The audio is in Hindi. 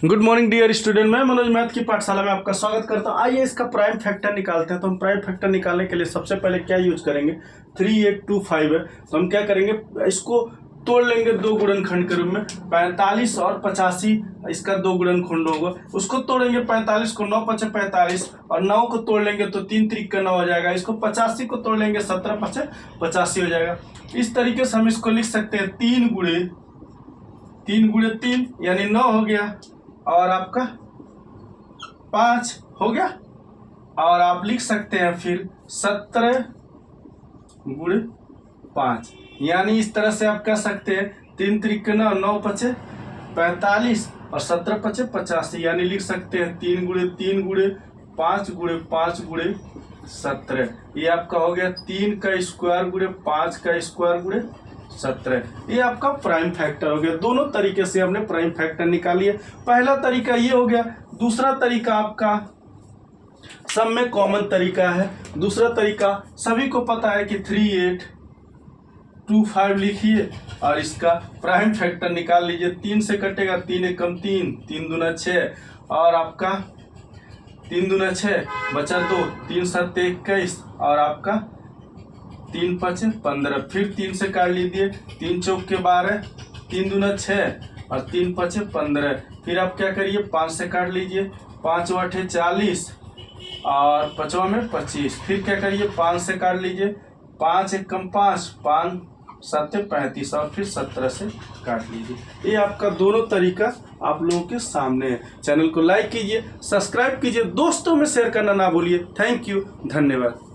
गुड मॉर्निंग डियर स्टूडेंट, मैं मनोज मैथ की पाठशाला में आपका स्वागत करता हूं। आइए इसका प्राइम फैक्टर निकालते हैं। तो हम प्राइम फैक्टर निकालने के लिए सबसे पहले क्या यूज करेंगे, 3825 है तो हम क्या करेंगे, इसको तोड़ लेंगे दो गुणनखंड के रूप में। 45 और 85 इसका दो गुणनखंड होगा, उसको तोड़ेंगे। 45 को 9 पचे 45 और 9 को तोड़ लेंगे तो 3 त्रिक 9 हो जाएगा। इसको 85 को तोड़ लेंगे 17 पचे 85 हो जाएगा। इस तरीके से हम इसको लिख सकते हैं 3 गुणे 3 यानी 9 हो गया और आपका 5 हो गया। और आप लिख सकते हैं फिर 17 गुणे 5, यानी इस तरह से आप कह सकते हैं 3 त्रिक 9, 9 पचे 45 और 17 पचे 85, यानी लिख सकते हैं 3 गुणे 5 गुणे 5 गुणे 17। ये आपका हो गया 3 का स्क्वायर गुणे 5 का स्क्वायर गुणे 17। ये आपका प्राइम फैक्टर हो गया। दोनों तरीके से हमने प्राइम फैक्टर निकाली है। पहला तरीका ये हो गया। दूसरा तरीका आपका सब में कॉमन तरीका है। दूसरा तरीका सभी को पता है कि 3825 लिखिए और इसका प्राइम फैक्टर निकाल लीजिए। 3 से कटेगा, 3 एकम 3, 3 दूना 6 और आपका 3 दूना 6 बचा 2, 3 7 21 और आपका 3 पचे 15। फिर 3 से काट लीजिए, 3 चौक के 12, 3 दूना 6 और 3 पचे 15। फिर आप क्या करिए, 5 से काट लीजिए, 5 आठे 40 और 5वां में 25। फिर क्या करिए, 5 से काट लीजिए, 5 एकम 5, 5 7 35 और फिर 17 से काट लीजिए। ये आपका दोनों तरीका आप लोगों के सामने है। चैनल को लाइक कीजिए, सब्सक्राइब कीजिए, दोस्तों में शेयर करना ना भूलिए। थैंक यू, धन्यवाद।